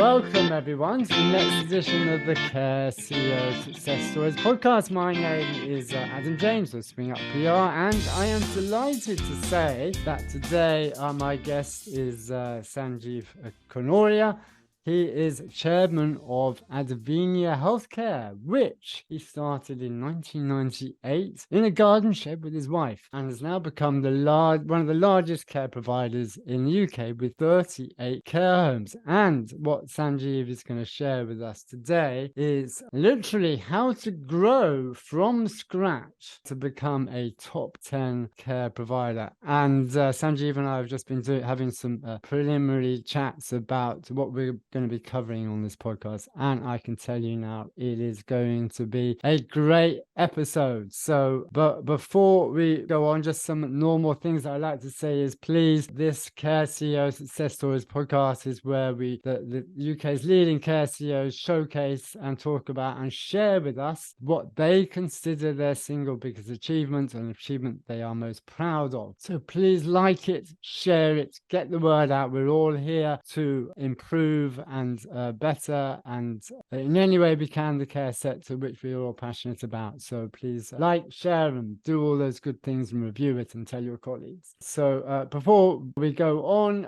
Welcome everyone to the next edition of the Care CEO Success Stories podcast. My name is Adam James of Spring Up PR, and I am delighted to say that today my guest is Sanjeev Kanoria. He is chairman of Advinia Healthcare, which he started in 1998 in a garden shed with his wife, and has now become one of the largest care providers in the UK with 38 care homes. And what Sanjeev is going to share with us today is literally how to grow from scratch to become a top 10 care provider. And Sanjeev and I have just been having some preliminary chats about what we're going to be covering on this podcast, and I can tell you now it is going to be a great episode. So, but before we go on, just some normal things that I like to say is, please, this Care CEO Success Stories podcast is where the UK's leading care CEOs showcase and talk about and share with us what they consider their single biggest achievement and achievement they are most proud of. So please like it, share it, get the word out. We're all here to improve and better and in any way we can the care sector, which we're all passionate about. So please like, share, and do all those good things and review it and tell your colleagues. So before we go on,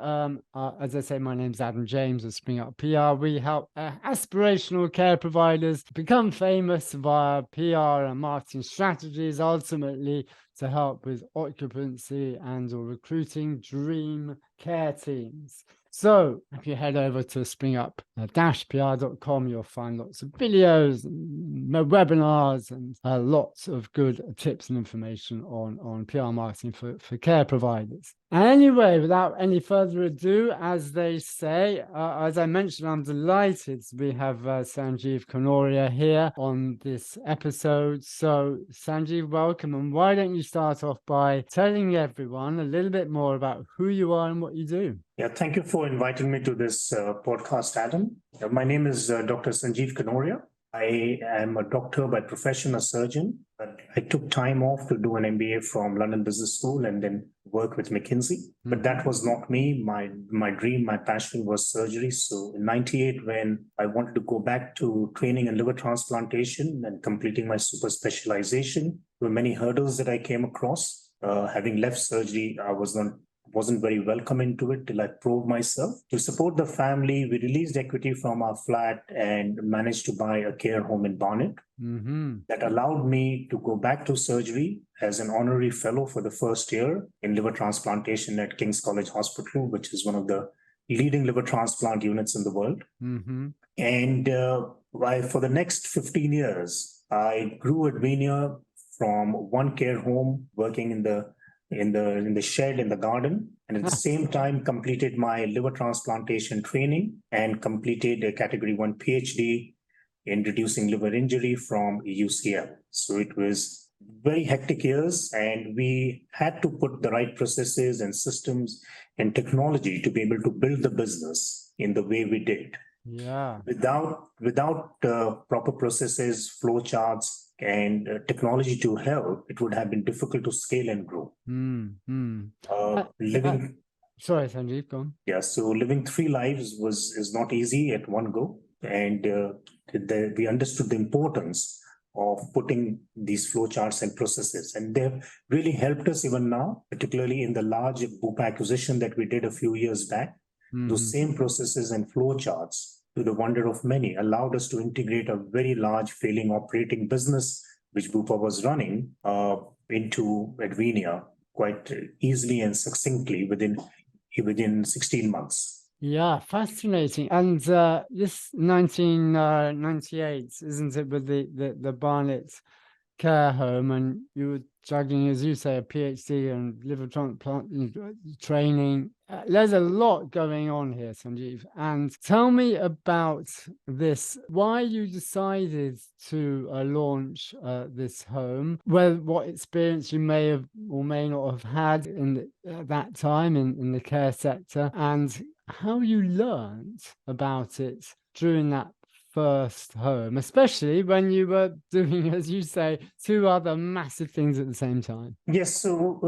as I say, my name's Adam James of Spring Up PR. We help aspirational care providers become famous via PR and marketing strategies, ultimately to help with occupancy and or recruiting dream care teams. So if you head over to springup-pr.com, you'll find lots of videos, webinars, and lots of good tips and information on PR marketing for care providers. Anyway, without any further ado, as they say, as I mentioned, I'm delighted we have Sanjeev Kanoria here on this episode. So Sanjeev, welcome. And why don't you start off by telling everyone a little bit more about who you are and what you do? Yeah, thank you for inviting me to this podcast, Adam. My name is Dr. Sanjeev Kanoria. I am a doctor by profession, a surgeon, but I took time off to do an MBA from London Business School and then work with McKinsey. But that was not me. My dream, my passion was surgery. So in 98, when I wanted to go back to training in liver transplantation and completing my super specialization, there were many hurdles that I came across. Having left surgery, I wasn't very welcome into it till I proved myself. To support the family, we released equity from our flat and managed to buy a care home in Barnet. That allowed me to go back to surgery as an honorary fellow for the first year in liver transplantation at King's College Hospital, which is one of the leading liver transplant units in the world. And for the next 15 years, I grew Advinia from one care home working in the shed in the garden, and at the same time completed my liver transplantation training and completed a category 1 PhD in reducing liver injury from UCL. So it was very hectic years, and we had to put the right processes and systems and technology to be able to build the business in the way we did. Yeah. Without proper processes, flow charts, and technology to help, it would have been difficult to scale and grow. Sorry, Sanjeev, go on. Yeah, so living 3 lives is not easy at one go, and we understood the importance of putting these flow charts and processes, and they've really helped us even now, particularly in the large Bupa acquisition that we did a few years back. Those same processes and flow charts, to the wonder of many, allowed us to integrate a very large failing operating business, which Bupa was running, into Advinia quite easily and succinctly within 16 months. Yeah, fascinating. And this 1998, isn't it, with the Barnet care home, and you were juggling, as you say, a PhD and liver transplant training. There's a lot going on here, Sanjeev. And tell me about this, why you decided to launch this home, what experience you may have or may not have had at that time in the care sector, and how you learned about it during that first home, especially when you were doing, as you say, 2 other massive things at the same time. Yes, so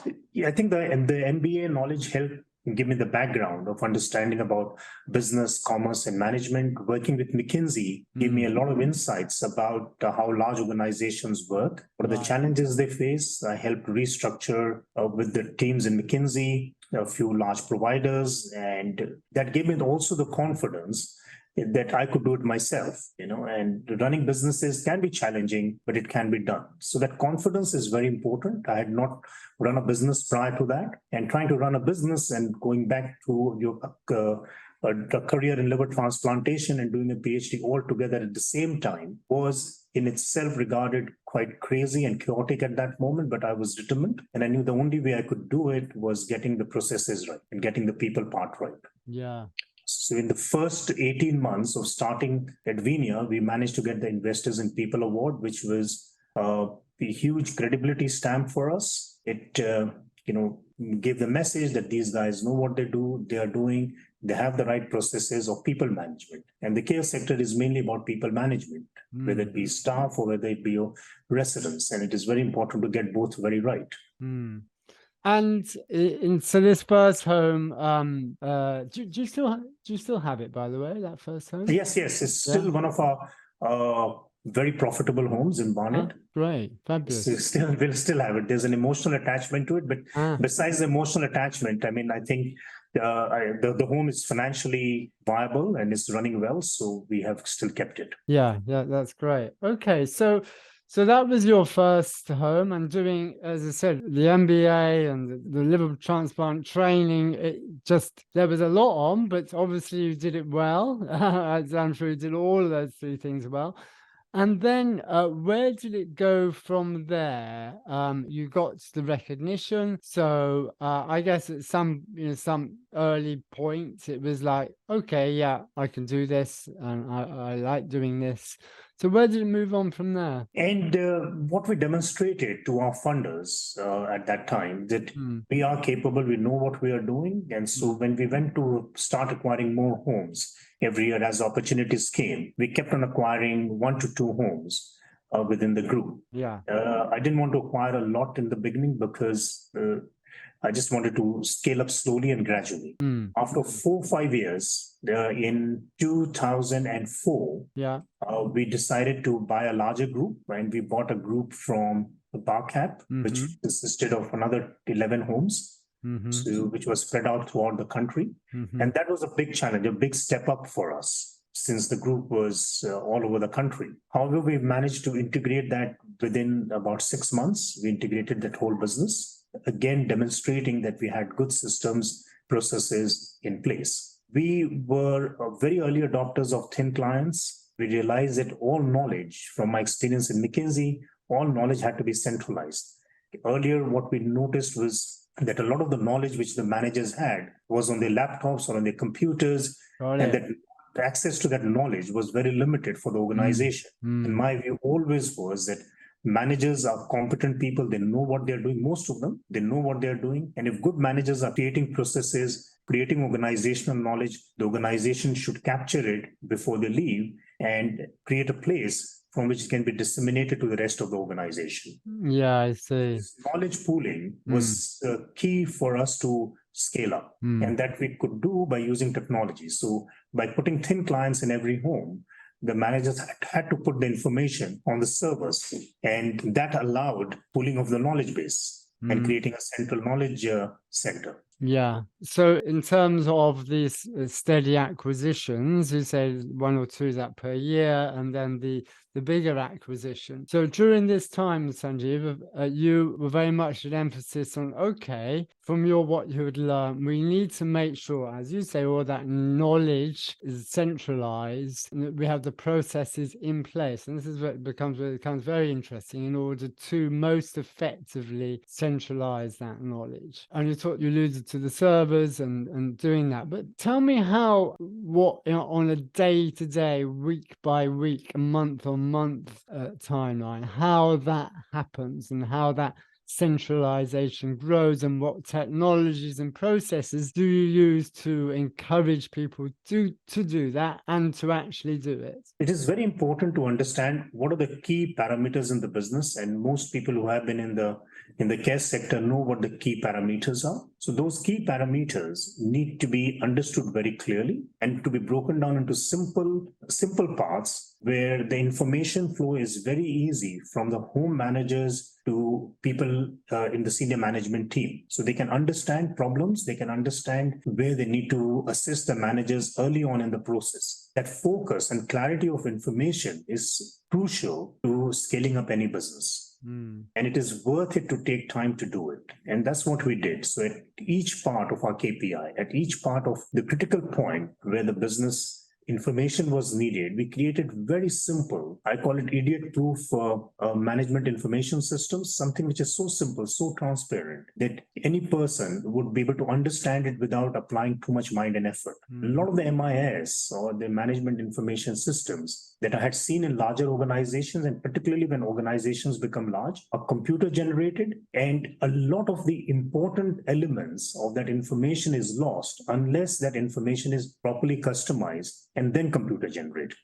I think the MBA knowledge helped give me the background of understanding about business, commerce, and management. Working with McKinsey gave me a lot of insights about how large organizations work, what are the challenges they face. I helped restructure with the teams in McKinsey, a few large providers, and that gave me also the confidence that I could do it myself, and running businesses can be challenging, but it can be done. So that confidence is very important. I had not run a business prior to that, and trying to run a business and going back to your a career in liver transplantation and doing a PhD all together at the same time was in itself regarded quite crazy and chaotic at that moment, but I was determined, and I knew the only way I could do it was getting the processes right and getting the people part right. Yeah. So in the first 18 months of starting Advinia, we managed to get the Investors in People Award, which was a huge credibility stamp for us. It gave the message that these guys know what they are doing, they have the right processes of people management. And the care sector is mainly about people management, whether it be staff or whether it be your residents. And it is very important to get both very right. And so this first home, do you still have it, by the way, that first home? Yes, it's still one of our very profitable homes in Barnet. Great, fabulous. So we'll still have it. There's an emotional attachment to it, but besides the emotional attachment, I mean, I think the home is financially viable and is running well, so we have still kept it. Yeah, that's great. Okay, so that was your first home, and doing, as I said, the MBA and the liver transplant training. There was a lot on, but obviously you did it well. I'm sure you did all of those three things well. And then where did it go from there? You got the recognition. So I guess at some early point, it was like, okay, yeah, I can do this, and I like doing this. So where did it move on from there? And what we demonstrated to our funders at that time, that we are capable, we know what we are doing. And so when we went to start acquiring more homes every year as opportunities came, we kept on acquiring 1 to 2 homes within the group. Yeah. I didn't want to acquire a lot in the beginning because I just wanted to scale up slowly and gradually. After 4 or 5 years, in 2004, we decided to buy a larger group, and we bought a group from Barcap, which consisted of another 11 homes, which was spread out throughout the country. And that was a big challenge, a big step up for us, since the group was all over the country. However, we managed to integrate that within about 6 months. We integrated that whole business, again demonstrating that we had good systems, processes in place. We were very early adopters of thin clients. We realized that all knowledge, from my experience in McKinsey, all knowledge had to be centralized. Earlier, what we noticed was that a lot of the knowledge which the managers had was on their laptops or on their computers, and that access to that knowledge was very limited for the organization. And my view always was that managers are competent people. They know what they're doing. Most of them, they know what they're doing. And if good managers are creating processes, creating organizational knowledge, the organization should capture it before they leave and create a place from which it can be disseminated to the rest of the organization. Yeah, I see. This knowledge pooling was key for us to scale up, and that we could do by using technology. So by putting thin clients in every home, the managers had to put the information on the servers, and that allowed pooling of the knowledge base and creating a central knowledge center. Yeah. So in terms of these steady acquisitions, you say 1 or 2 that per year, and then the bigger acquisition. So during this time, Sanjeev, you were very much an emphasis on, okay, from what you had learned, we need to make sure, as you say, all that knowledge is centralized, and that we have the processes in place. And this is what becomes very interesting, in order to most effectively centralize that knowledge. And you alluded to the servers and doing that, but tell me how, on a day-to-day, week by week, month on month timeline, how that happens and how that centralization grows, and what technologies and processes do you use to encourage people to do that and to actually do it? It is very important to understand what are the key parameters in the business, and most people who have been in the care sector know what the key parameters are. So those key parameters need to be understood very clearly and to be broken down into simple parts where the information flow is very easy from the home managers to people in the senior management team. So they can understand problems, they can understand where they need to assist the managers early on in the process. That focus and clarity of information is crucial to scaling up any business. And it is worth it to take time to do it. And that's what we did. So at each part of our KPI, at each part of the critical point where the business information was needed, we created very simple, I call it idiot-proof management information systems, something which is so simple, so transparent that any person would be able to understand it without applying too much mind and effort. A lot of the MIS or the management information systems that I had seen in larger organizations, and particularly when organizations become large, are computer generated, and a lot of the important elements of that information is lost unless that information is properly customized and then computer generated.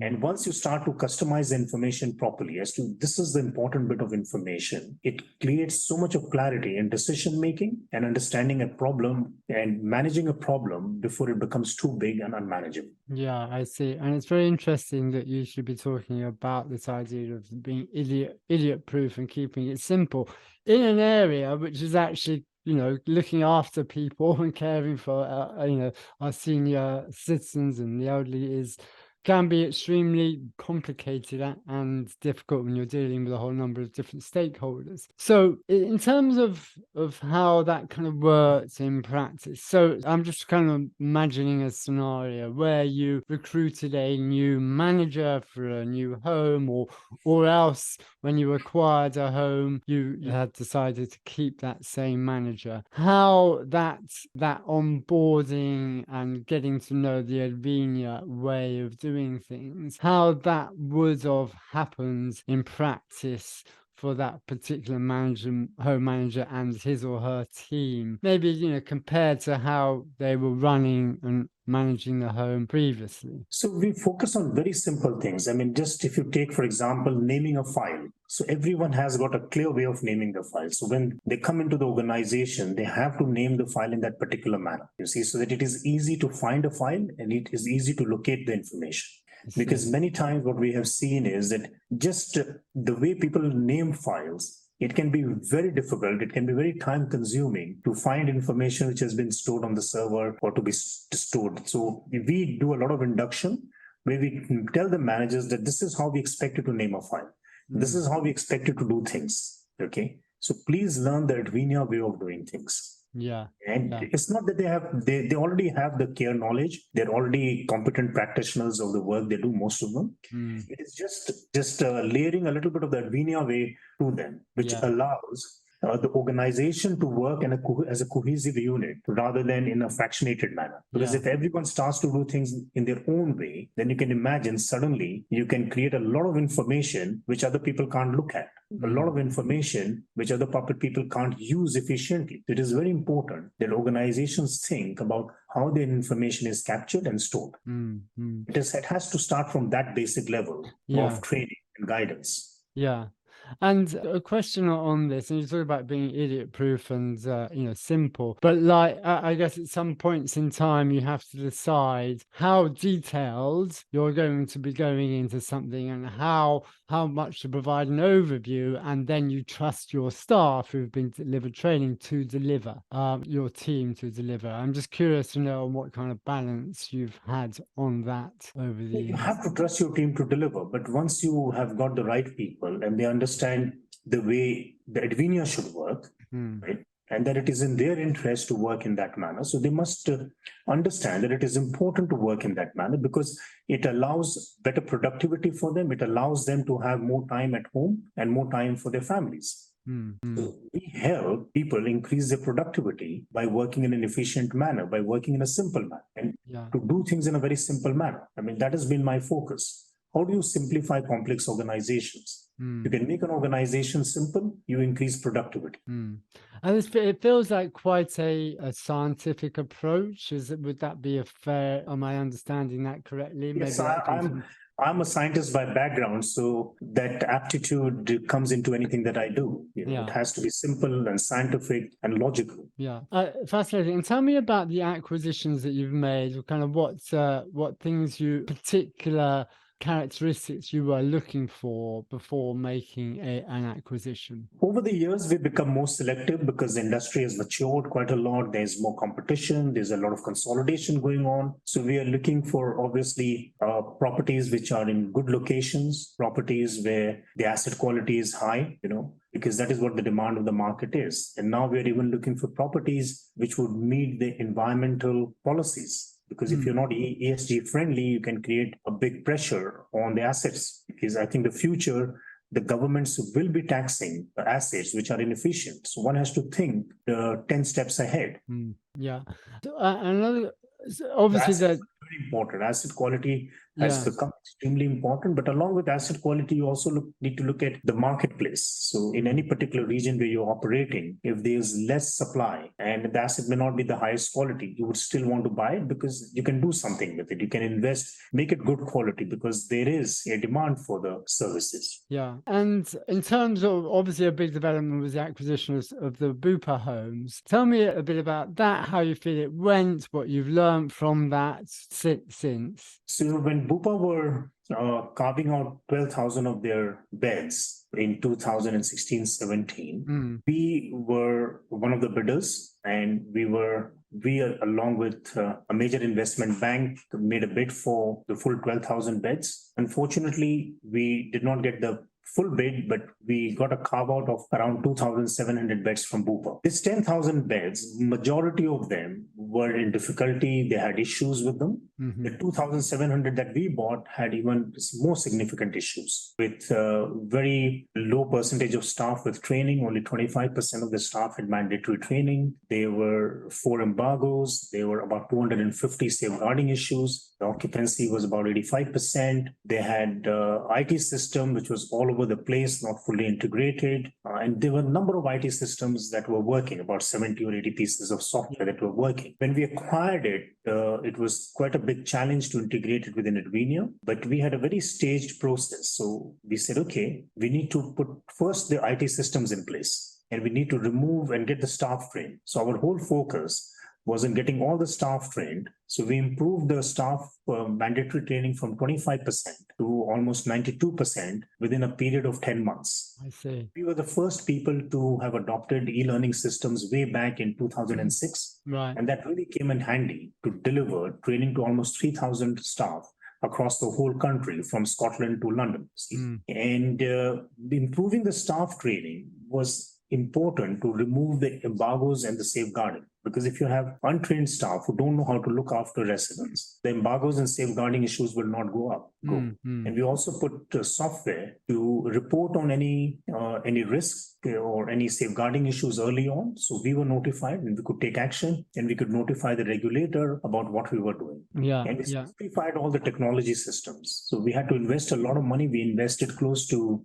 And once you start to customize the information properly as to this is the important bit of information, it creates so much of clarity in decision making and understanding a problem and managing a problem before it becomes too big and unmanageable. Yeah, I see. And it's very interesting that you should be talking about this idea of being idiot proof and keeping it simple in an area which is actually, looking after people and caring for, our senior citizens and the elderly can be extremely complicated and difficult when you're dealing with a whole number of different stakeholders. So in terms of how that kind of works in practice, so I'm just kind of imagining a scenario where you recruited a new manager for a new home, or else when you acquired a home, you had decided to keep that same manager. How that onboarding and getting to know the Advinia way of doing things, how that would have happened in practice for that particular home manager and his or her team, maybe compared to how they were running and managing the home previously. So we focus on very simple things. I mean, just if you take, for example, naming a file. So everyone has got a clear way of naming the file. So when they come into the organization, they have to name the file in that particular manner, you see, so that it is easy to find a file and it is easy to locate the information. Because many times what we have seen is that just the way people name files, it can be very difficult. It can be very time consuming to find information which has been stored on the server or to be stored. So we do a lot of induction where we tell the managers that this is how we expect you to name a file. This is how we expect you to do things. Okay. So please learn the Advinia way of doing things. And it's not that they already have the care knowledge. They're already competent practitioners of the work they do, most of them. It is just layering a little bit of the Advinia way to them, which allows the organization to work as a cohesive unit rather than in a fractionated manner. Because if everyone starts to do things in their own way, then you can imagine suddenly you can create a lot of information which other people can't look at, a lot of information which other people can't use efficiently. It is very important that organizations think about how their information is captured and stored. It has to start from that basic level of training and guidance. And a question on this, and you talk about being idiot-proof and simple, but I guess at some points in time you have to decide how detailed you're going to be going into something and how much to provide an overview, and then you trust your staff who've been delivered training to deliver, your team to deliver. I'm just curious to know what kind of balance you've had on that over the years. You have to trust your team to deliver, but once you have got the right people and they understand the way the Advinia should work, right? And that it is in their interest to work in that manner. So they must understand that it is important to work in that manner because it allows better productivity for them. It allows them to have more time at home and more time for their families. So we help people increase their productivity by working in an efficient manner, by working in a simple manner, and to do things in a very simple manner. I mean, that has been my focus. how do you simplify complex organizations? You can make an organization simple, you increase productivity. And it feels like quite a scientific approach. Would that be a fair, am I understanding that correctly? Yes, Maybe that comes from... I'm a scientist by background, so that aptitude comes into anything that I do. It has to be simple and scientific and logical. Yeah, fascinating. And tell me about the acquisitions that you've made, or kind of what things particular characteristics you were looking for before making an acquisition. Over the years, we've become more selective because the industry has matured quite a lot. There's more competition. There's a lot of consolidation going on. So we are looking for, obviously, properties which are in good locations, properties where the asset quality is high, because that is what the demand of the market is. And now we're even looking for properties which would meet the environmental policies. Because if you're not ESG friendly, you can create a big pressure on the assets. Because I think the future, the governments will be taxing the assets which are inefficient. So one has to think 10 steps ahead. Yeah. Obviously, that's very important. Asset quality has become extremely important, but along with asset quality, you also need to look at the marketplace. So in any particular region where you're operating, if there's less supply and the asset may not be the highest quality, you would still want to buy it because you can do something with it. You can invest, make it good quality because there is a demand for the services. Yeah. And in terms of, obviously, a big development was the acquisition of the Bupa homes. Tell me a bit about that, how you feel it went, what you've learned from that since. So when Bupa were carving out 12,000 of their beds in 2016-17, we were one of the bidders, and we along with a major investment bank made a bid for the full 12,000 beds. Unfortunately, we did not get the full bid, but we got a carve out of around 2,700 beds from Bupa. This 10,000 beds, majority of them were in difficulty. They had issues with them. The 2,700 that we bought had even more significant issues with very low percentage of staff with training. Only 25% of the staff had mandatory training. There were 4 embargoes. There were about 250 safeguarding issues. The occupancy was about 85%. They had IT system, which was all over the place, not fully integrated. And there were a number of IT systems that were working, about 70 or 80 pieces of software that were working. When we acquired it, it was quite a big challenge to integrate it within Advinia, but we had a very staged process. So we said, okay, we need to put first the IT systems in place, and we need to remove and get the staff trained. So our whole focus was in getting all the staff trained. So we improved the staff mandatory training from 25% to almost 92% within a period of 10 months. I see. We were the first people to have adopted e-learning systems way back in 2006. Right. And that really came in handy to deliver training to almost 3,000 staff across the whole country, from Scotland to London. And improving the staff training was important to remove the embargoes and the safeguarding. Because if you have untrained staff who don't know how to look after residents, the embargoes and safeguarding issues will not go. And we also put software to report on any risk or any safeguarding issues early on. So we were notified and we could take action, and we could notify the regulator about what we were doing. And we simplified all the technology systems. So we had to invest a lot of money. We invested close to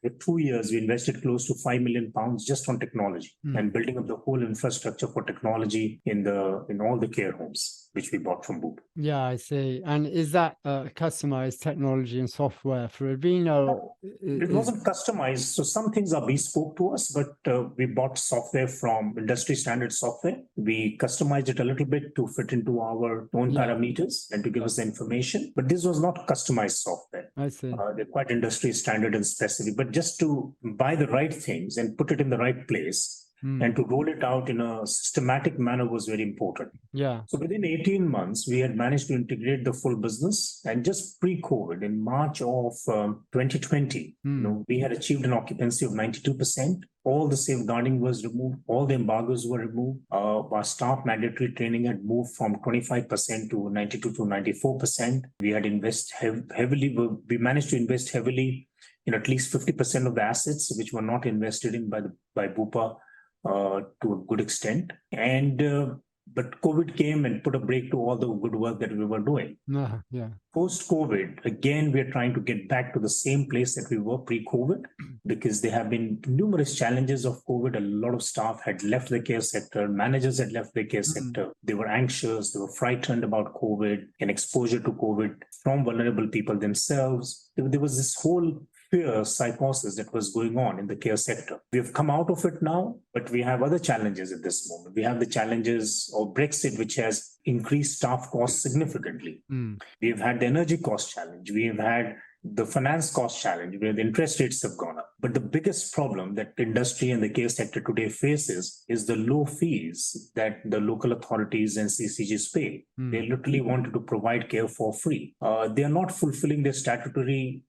for 2 years, we invested close to £5 million just on technology and building up the whole infrastructure for technology in all the care homes, which we bought from Bupa. Yeah, I see. And is that customized technology and software for Advinia? No, it wasn't customized. So some things are bespoke to us, but we bought software from industry standard software. We customized it a little bit to fit into our own parameters and to give us the information. But this was not customized software. I see. They're quite industry standard and specific. But just to buy the right things and put it in the right place and to roll it out in a systematic manner was very important. Yeah. So within 18 months, we had managed to integrate the full business. And just pre-COVID, in March of 2020, we had achieved an occupancy of 92%. All the safeguarding was removed. All the embargoes were removed. Our staff mandatory training had moved from 25% to 92 to 94%. We had invested heavily. We managed to invest heavily in at least 50% of the assets which were not invested in by Bupa to a good extent. And But COVID came and put a break to all the good work that we were doing. Yeah. Post-COVID, again, we're trying to get back to the same place that we were pre-COVID, because there have been numerous challenges of COVID. A lot of staff had left the care sector, managers had left the care sector. They were anxious, they were frightened about COVID and exposure to COVID from vulnerable people themselves. There was this whole fear psychosis that was going on in the care sector. We have come out of it now, but we have other challenges at this moment. We have the challenges of Brexit, which has increased staff costs significantly. We've had the energy cost challenge. We've had the finance cost challenge where the interest rates have gone up. But the biggest problem that the industry and the care sector today faces is the low fees that the local authorities and CCGs pay. They literally wanted to provide care for free. They are not fulfilling their statutory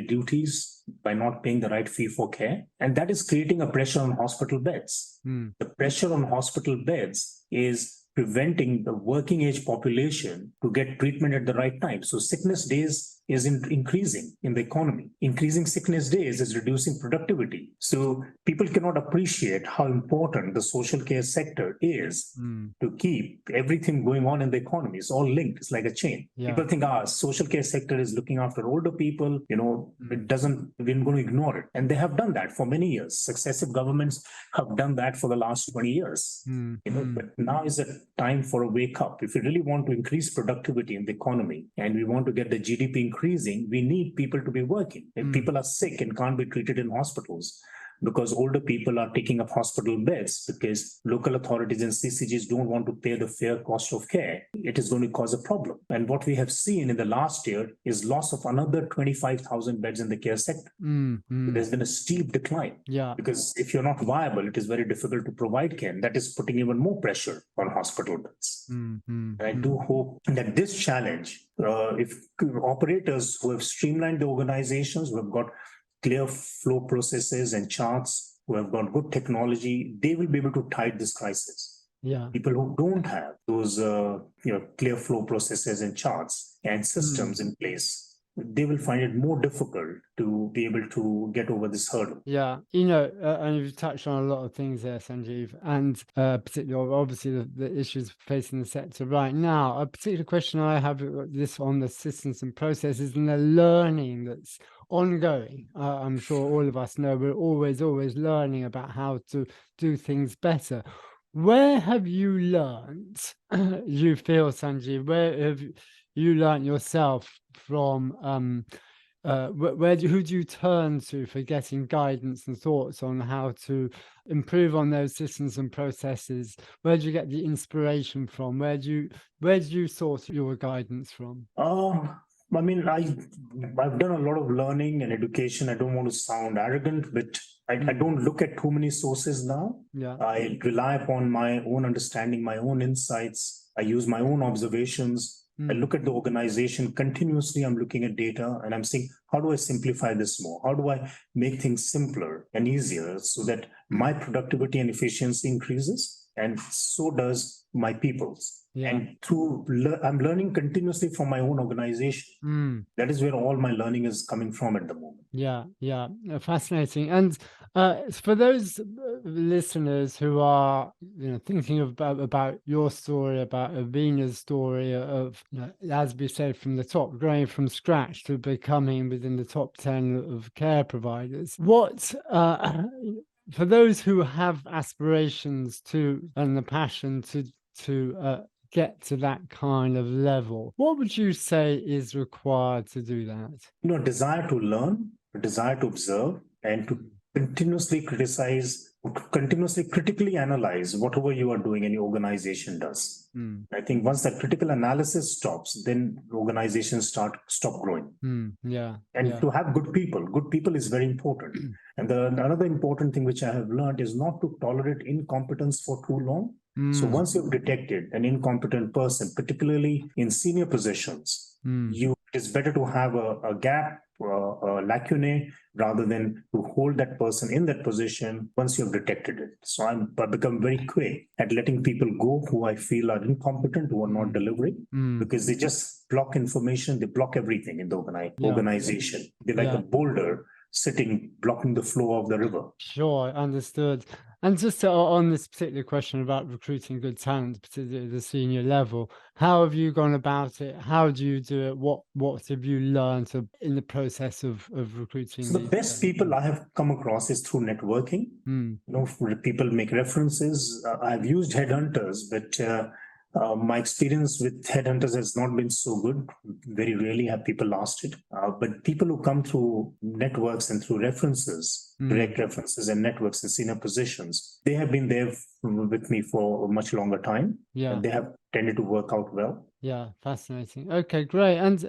duties by not paying the right fee for care. And that is creating a pressure on hospital beds. The pressure on hospital beds is preventing the working age population to get treatment at the right time. So sickness days is increasing in the economy. Increasing sickness days is reducing productivity. So people cannot appreciate how important the social care sector is to keep everything going on in the economy. It's all linked. It's like a chain. People think, social care sector is looking after older people. It doesn't, we're going to ignore it. And they have done that for many years. Successive governments have done that for the last 20 years. But now is a time for a wake up. If we really want to increase productivity in the economy and we want to get the GDP increasing, we need people to be working. If people are sick and can't be treated in hospitals because older people are taking up hospital beds because local authorities and CCGs don't want to pay the fair cost of care, it is going to cause a problem. And what we have seen in the last year is loss of another 25,000 beds in the care sector. There's been a steep decline. Because if you're not viable, it is very difficult to provide care. And that is putting even more pressure on hospital beds. I do hope that this challenge, if operators who have streamlined the organizations, who have got clear flow processes and charts, who have got good technology, they will be able to tide this crisis. People who don't have those clear flow processes and charts and systems in place, they will find it more difficult to be able to get over this hurdle. And you've touched on a lot of things there, Sanjeev, and particularly obviously the issues facing the sector right now. A particular question I have this on the systems and processes and the learning that's ongoing. I'm sure all of us know we're always learning about how to do things better. Where have you learned, you feel, Sanjeev, where have you learned yourself from, who do you turn to for getting guidance and thoughts on how to improve on those systems and processes? Where do you get the inspiration from? Where do you source your guidance from? I mean, I've done a lot of learning and education. I don't want to sound arrogant, but I don't look at too many sources now. I rely upon my own understanding, my own insights. I use my own observations. I look at the organization continuously. I'm looking at data and I'm saying, how do I simplify this more? How do I make things simpler and easier so that my productivity and efficiency increases? And so does my people's. And I'm learning continuously from my own organization. That is where all my learning is coming from at the moment. Fascinating. And for those listeners who are thinking about your story, about Advinia's story of, as we said, from the top, growing from scratch to becoming within the top 10 of care providers, what for those who have aspirations to and the passion to get to that kind of level, what would you say is required to do that? Desire to learn, a desire to observe, and to continuously critically analyze whatever you are doing and your organization does. I think once that critical analysis stops, then organizations stop growing. To have good people is very important. And another important thing which I have learned is not to tolerate incompetence for too long. So once you've detected an incompetent person, particularly in senior positions, it is better to have a gap, a lacunae, rather than to hold that person in that position once you have detected it. So I've become very quick at letting people go who I feel are incompetent, who are not delivering, because they just block information, they block everything in the organization. They're like a boulder sitting, blocking the flow of the river. Sure, understood. And just on this particular question about recruiting good talent, particularly at the senior level, how have you gone about it? How do you do it? What have you learned in the process of recruiting So the these? best people I have come across is through networking. Mm. You know, people make references. I've used headhunters, but my experience with headhunters has not been so good. Very rarely have people lasted. But people who come through networks and through references, direct references and networks in senior positions, they have been there with me for a much longer time. Yeah. And they have tended to work out well. Yeah, fascinating. Okay, great. And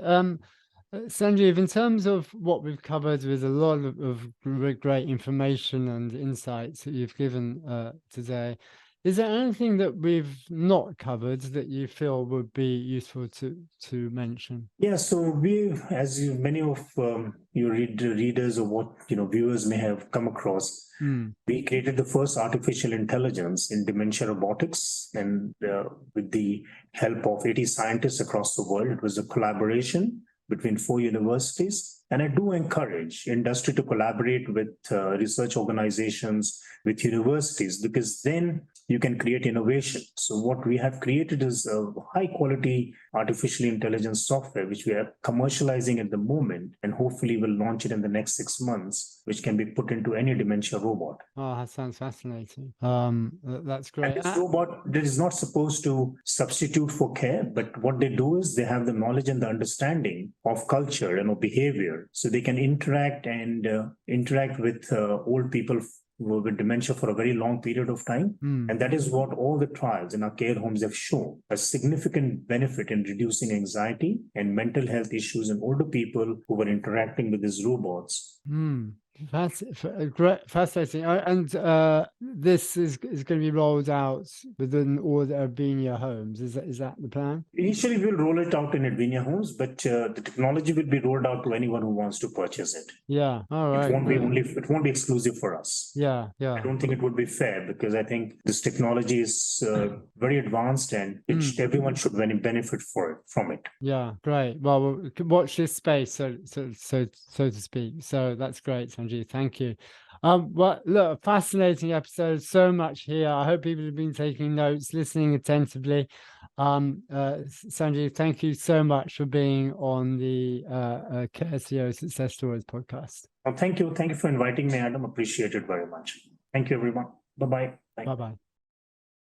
Sanjeev, in terms of what we've covered with a lot of great information and insights that you've given today, is there anything that we've not covered that you feel would be useful to mention? Yeah, so we, as you, many of your readers or what viewers may have come across, we created the first artificial intelligence in dementia robotics, and with the help of 80 scientists across the world. It was a collaboration between 4 universities. And I do encourage industry to collaborate with research organizations, with universities, because then you can create innovation. So what we have created is a high quality artificial intelligence software, which we are commercializing at the moment, and hopefully will launch it in the next 6 months, which can be put into any dementia robot. Oh, that sounds fascinating. That's great. And this robot that is not supposed to substitute for care, but what they do is they have the knowledge and the understanding of culture and of behavior, so they can interact with old people with dementia for a very long period of time. And that is what all the trials in our care homes have shown: a significant benefit in reducing anxiety and mental health issues in older people who were interacting with these robots. That's great, fascinating. And this is going to be rolled out within all the Advinia homes. Is that the plan? Initially, we'll roll it out in Advinia homes, but the technology will be rolled out to anyone who wants to purchase it. Yeah. All right. It won't be exclusive for us. Yeah. I don't think it would be fair, because I think this technology is very advanced, and everyone should benefit from it. Yeah, great. Well, we'll watch this space, so to speak. So that's great, Sanjeev. Thank you. Well, look, fascinating episode. So much here. I hope people have been taking notes, listening attentively. Sanjeev, thank you so much for being on the Care SEO Success Stories podcast. Well, thank you. Thank you for inviting me, Adam. Appreciate it very much. Thank you, everyone. Bye-bye. Bye-bye.